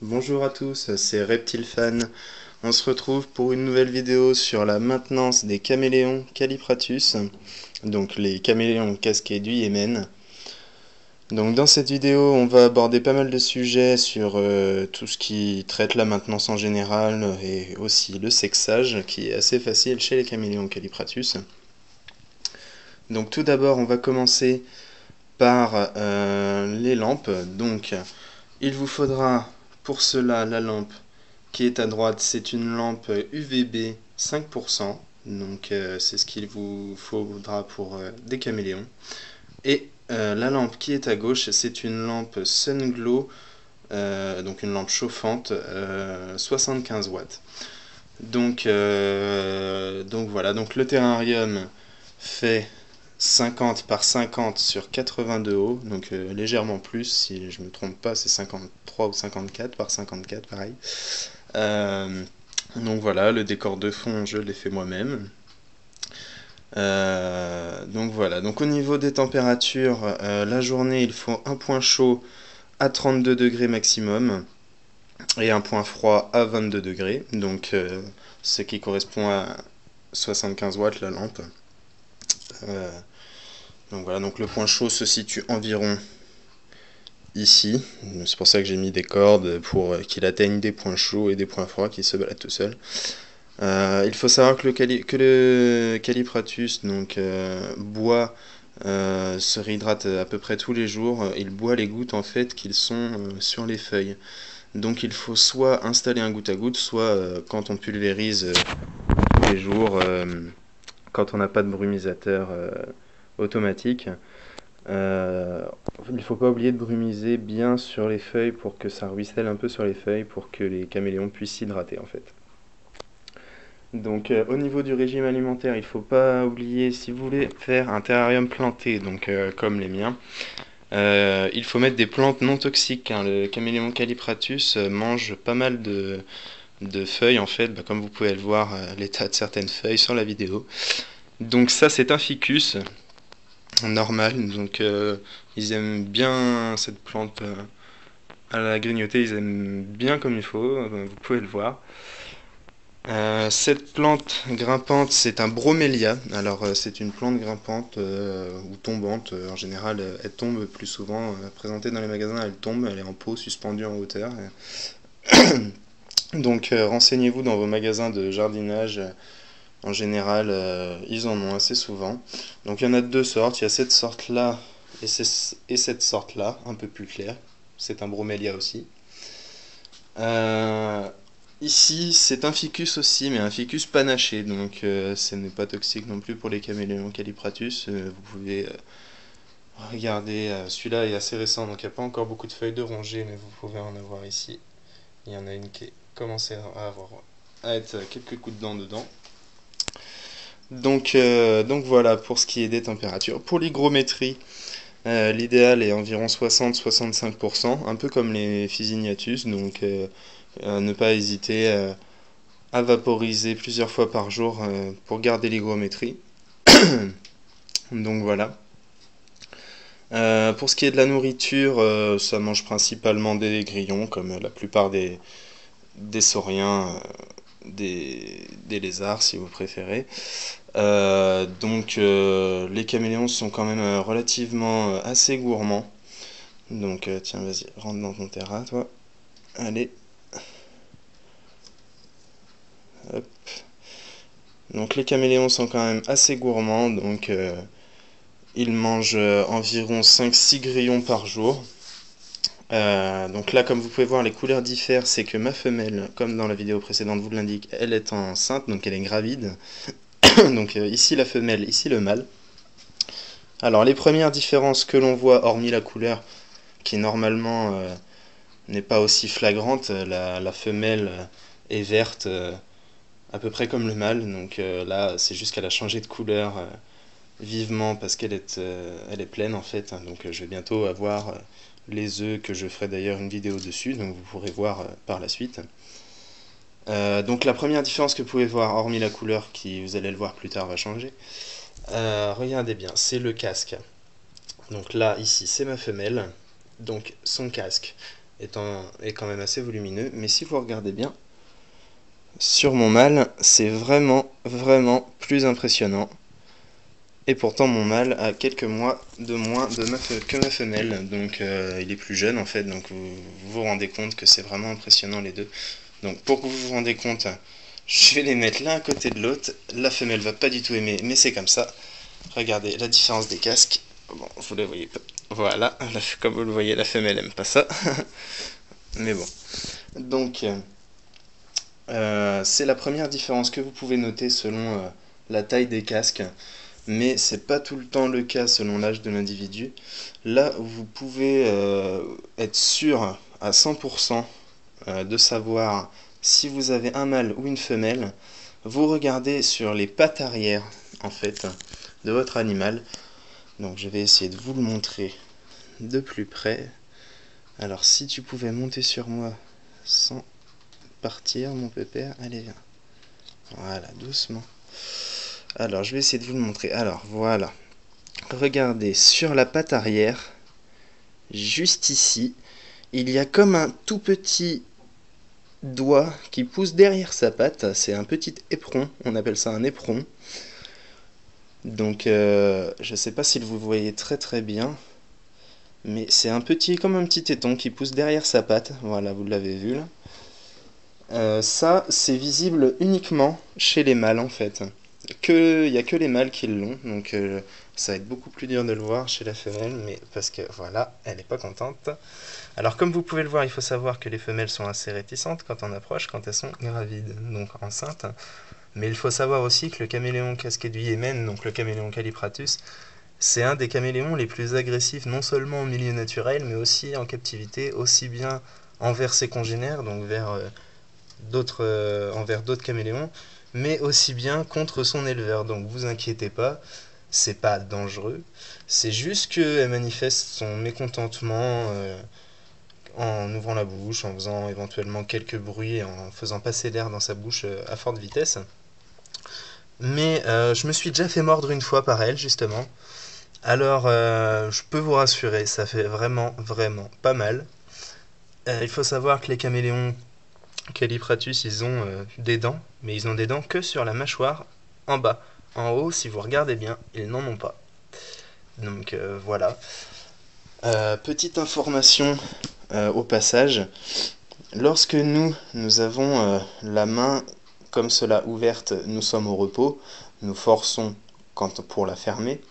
Bonjour à tous, c'est Reptilefan. On se retrouve pour une nouvelle vidéo sur la maintenance des caméléons Callipratus, donc les caméléons casqués du Yémen. Donc dans cette vidéo, on va aborder pas mal de sujets sur tout ce qui traite la maintenance en général et aussi le sexage qui est assez facile chez les caméléons Callipratus. Donc tout d'abord, on va commencer par les lampes. Donc il vous faudra pour cela la lampe qui est à droite, c'est une lampe UVB 5%. Donc c'est ce qu'il vous faudra pour des caméléons. Et la lampe qui est à gauche, c'est une lampe Sunglow, donc une lampe chauffante, 75 watts. Donc voilà, donc le terrarium fait 50 par 50 sur 80 de haut, donc légèrement plus, si je ne me trompe pas, c'est 53 ou 54 par 54, pareil. Euh, donc voilà, le décor de fond, je l'ai fait moi-même. Donc voilà, donc au niveau des températures, la journée, il faut un point chaud à 32 degrés maximum et un point froid à 22 degrés, donc ce qui correspond à 75 watts la lampe. Euh, donc voilà, donc le point chaud se situe environ ici. C'est pour ça que j'ai mis des cordes pour qu'il atteigne des points chauds et des points froids qui se baladent tout seul. Il faut savoir que le Callipratus donc, boit, se réhydrate à peu près tous les jours. Il boit les gouttes en fait qu'ils sont sur les feuilles. Donc il faut soit installer un goutte à goutte, soit quand on pulvérise tous les jours, quand on n'a pas de brumisateur automatique. Il ne faut pas oublier de brumiser bien sur les feuilles pour que ça ruisselle un peu sur les feuilles pour que les caméléons puissent s'hydrater en fait. Donc au niveau du régime alimentaire, il ne faut pas oublier, si vous voulez faire un terrarium planté, donc comme les miens, il faut mettre des plantes non toxiques, hein. Le caméléon Callipratus mange pas mal de feuilles en fait, comme vous pouvez le voir, l'état de certaines feuilles sur la vidéo. Donc ça c'est un ficus normal, donc ils aiment bien cette plante à la grignoter, ils aiment bien comme il faut, vous pouvez le voir. Cette plante grimpante, c'est un bromélia. Alors, c'est une plante grimpante ou tombante. En général, elle tombe plus souvent. Présentée dans les magasins, elle tombe. Elle est en pot, suspendue en hauteur. Donc, renseignez-vous dans vos magasins de jardinage. En général, ils en ont assez souvent. Donc, il y en a de deux sortes. Il y a cette sorte-là et cette sorte-là, un peu plus claire. C'est un bromélia aussi. Euh, Ici, c'est un ficus aussi, mais un ficus panaché, donc ce n'est pas toxique non plus pour les caméléons Callipratus. Vous pouvez regarder, celui-là est assez récent, donc il n'y a pas encore beaucoup de feuilles de rongée, mais vous pouvez en avoir ici. Il y en a une qui commence à être quelques coups de dents dedans. Donc voilà pour ce qui est des températures. Pour l'hygrométrie, l'idéal est environ 60-65%, un peu comme les Physignathus, donc ne pas hésiter à vaporiser plusieurs fois par jour pour garder l'hygrométrie. Donc voilà. Pour ce qui est de la nourriture, ça mange principalement des grillons, comme la plupart des sauriens, des lézards si vous préférez. Donc les caméléons sont quand même relativement assez gourmands. Donc tiens, vas-y, rentre dans ton terrain, toi. Allez, hop. Donc les caméléons sont quand même assez gourmands, donc ils mangent environ 5-6 grillons par jour. Donc là, comme vous pouvez voir, les couleurs diffèrent. C'est que ma femelle, comme dans la vidéo précédente vous l'indique, elle est enceinte, donc elle est gravide. Donc ici la femelle, ici le mâle. Alors les premières différences que l'on voit, hormis la couleur, qui normalement n'est pas aussi flagrante, la femelle est verte à peu près comme le mâle. Donc là, c'est juste qu'elle a changé de couleur vivement parce elle est pleine en fait. Donc je vais bientôt avoir les œufs que je ferai d'ailleurs une vidéo dessus, donc vous pourrez voir par la suite. Donc la première différence que vous pouvez voir, hormis la couleur qui, vous allez le voir plus tard, va changer, regardez bien, c'est le casque. Donc là, ici, c'est ma femelle, donc son casque. est quand même assez volumineux, mais si vous regardez bien, sur mon mâle, c'est vraiment, vraiment plus impressionnant. Et pourtant mon mâle a quelques mois de moins que ma femelle, donc il est plus jeune en fait, donc vous vous rendez compte que c'est vraiment impressionnant les deux. Donc pour que vous vous rendez compte, je vais les mettre l'un à côté de l'autre, la femelle va pas du tout aimer, mais c'est comme ça. Regardez la différence des casques, bon vous les voyez pas, voilà, comme vous le voyez la femelle aime pas ça, mais bon. Donc c'est la première différence que vous pouvez noter selon la taille des casques. Mais c'est pas tout le temps le cas selon l'âge de l'individu. Là, vous pouvez être sûr à 100% de savoir si vous avez un mâle ou une femelle. Vous regardez sur les pattes arrière, en fait, de votre animal. Donc je vais essayer de vous le montrer de plus près. Alors si tu pouvais monter sur moi sans partir, mon pépère, allez viens. Voilà, doucement. Alors, je vais essayer de vous le montrer. Alors, voilà. Regardez, sur la patte arrière, juste ici, il y a comme un tout petit doigt qui pousse derrière sa patte. C'est un petit éperon, on appelle ça un éperon. Donc, je ne sais pas si vous voyez très très bien, mais c'est comme un petit téton qui pousse derrière sa patte. Voilà, vous l'avez vu là. Ça, c'est visible uniquement chez les mâles en fait. Il n'y a que les mâles qui l'ont, donc ça va être beaucoup plus dur de le voir chez la femelle, mais parce que voilà, elle n'est pas contente. Alors comme vous pouvez le voir, il faut savoir que les femelles sont assez réticentes quand on approche, quand elles sont gravides, donc enceintes. Mais il faut savoir aussi que le caméléon casqué du Yémen, donc le caméléon Callipratus, c'est un des caméléons les plus agressifs, non seulement au milieu naturel, mais aussi en captivité, aussi bien envers ses congénères, donc envers d'autres caméléons, mais aussi bien contre son éleveur. Donc vous inquiétez pas, c'est pas dangereux, c'est juste qu'elle manifeste son mécontentement en ouvrant la bouche, en faisant éventuellement quelques bruits, en faisant passer l'air dans sa bouche à forte vitesse. Mais je me suis déjà fait mordre une fois par elle, justement. Alors, je peux vous rassurer, ça fait vraiment, vraiment pas mal. Il faut savoir que les caméléons Callipratus, ils ont des dents, mais ils ont des dents que sur la mâchoire en bas. En haut, si vous regardez bien, ils n'en ont pas. Donc voilà. Petite information au passage. Lorsque nous avons la main comme cela ouverte, nous sommes au repos, nous forçons pour la fermer.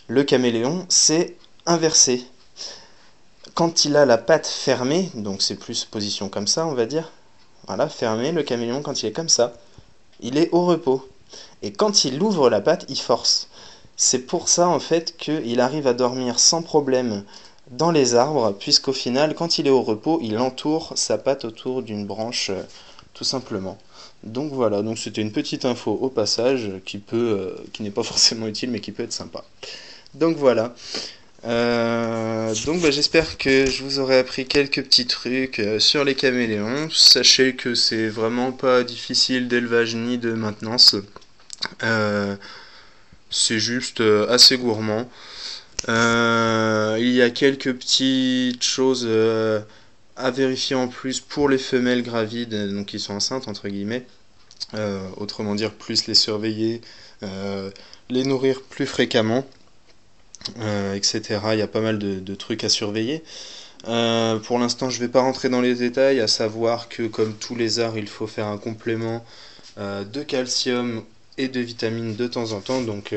Le caméléon, c'est inversé. Quand il a la patte fermée, donc c'est plus position comme ça, on va dire, voilà, fermé, le caméléon, quand il est comme ça, il est au repos. Et quand il ouvre la patte, il force. C'est pour ça, en fait, qu'il arrive à dormir sans problème dans les arbres, puisqu'au final, quand il est au repos, il entoure sa patte autour d'une branche, tout simplement. Donc voilà, donc c'était une petite info au passage, qui n'est pas forcément utile, mais qui peut être sympa. Donc voilà. Donc j'espère que je vous aurai appris quelques petits trucs sur les caméléons. Sachez que c'est vraiment pas difficile d'élevage ni de maintenance. C'est juste assez gourmand. Il y a quelques petites choses à vérifier en plus pour les femelles gravides, donc qui sont enceintes entre guillemets. Autrement dire, plus les surveiller, les nourrir plus fréquemment. Etc. Il y a pas mal de trucs à surveiller. Pour l'instant, je ne vais pas rentrer dans les détails, à savoir que comme tous les arts, il faut faire un complément de calcium et de vitamines de temps en temps. Donc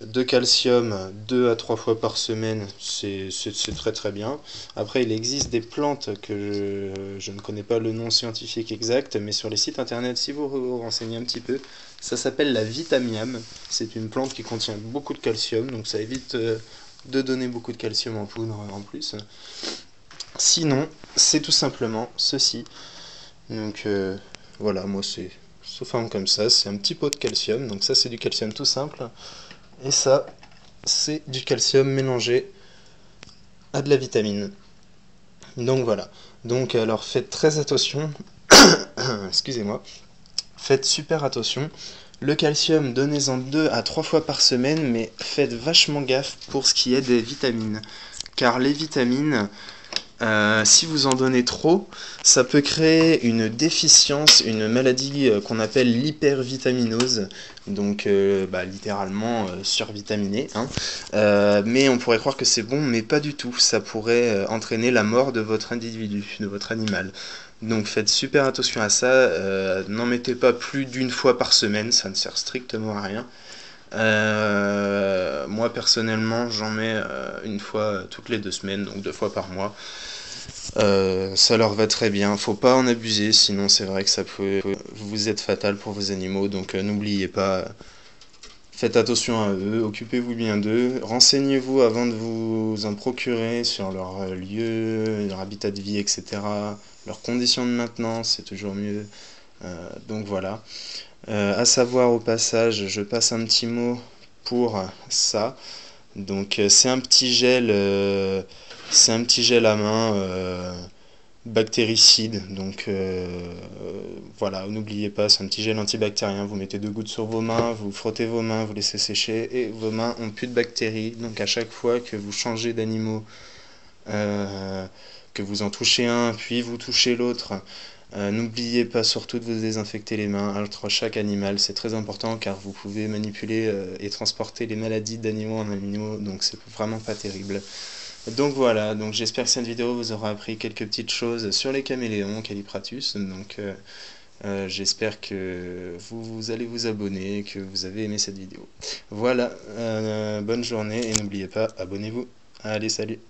de calcium 2 à 3 fois par semaine, c'est très très bien. Après, il existe des plantes que je ne connais pas le nom scientifique exact, mais sur les sites internet, si vous vous renseignez un petit peu, ça s'appelle la Vitamiam. C'est une plante qui contient beaucoup de calcium, donc ça évite de donner beaucoup de calcium en poudre en plus. Sinon, c'est tout simplement ceci. Donc voilà, moi c'est sous forme comme ça, c'est un petit pot de calcium, donc ça c'est du calcium tout simple. Et ça, c'est du calcium mélangé à de la vitamine. Donc voilà. Donc alors faites très attention. Excusez-moi. Faites super attention. Le calcium, donnez-en 2 à 3 fois par semaine, mais faites vachement gaffe pour ce qui est des vitamines. Car les vitamines, Si vous en donnez trop, ça peut créer une déficience, une maladie qu'on appelle l'hypervitaminose, donc littéralement survitaminé, hein. Mais on pourrait croire que c'est bon, mais pas du tout. Ça pourrait entraîner la mort de votre individu, de votre animal. Donc faites super attention à ça, n'en mettez pas plus d'une fois par semaine, ça ne sert strictement à rien. Moi personnellement j'en mets une fois toutes les 2 semaines, donc 2 fois par mois. Ça leur va très bien, faut pas en abuser, sinon c'est vrai que ça peut vous être fatal pour vos animaux, donc n'oubliez pas, faites attention à eux, occupez-vous bien d'eux, renseignez-vous avant de vous en procurer sur leur lieu, leur habitat de vie, etc. Leurs conditions de maintenance, c'est toujours mieux. Donc voilà. À savoir au passage, je passe un petit mot pour ça. Donc c'est un petit gel à main bactéricide. Donc voilà, n'oubliez pas, c'est un petit gel antibactérien. Vous mettez 2 gouttes sur vos mains, vous frottez vos mains, vous laissez sécher et vos mains ont plus de bactéries. Donc à chaque fois que vous changez d'animaux, euh, que vous en touchez un, puis vous touchez l'autre, n'oubliez pas surtout de vous désinfecter les mains entre chaque animal, c'est très important car vous pouvez manipuler et transporter les maladies d'animaux en animaux, donc c'est vraiment pas terrible. Donc voilà, donc j'espère que cette vidéo vous aura appris quelques petites choses sur les caméléons, Callipratus, donc j'espère que vous allez vous abonner, que vous avez aimé cette vidéo. Voilà, bonne journée et n'oubliez pas, abonnez-vous. Allez, salut!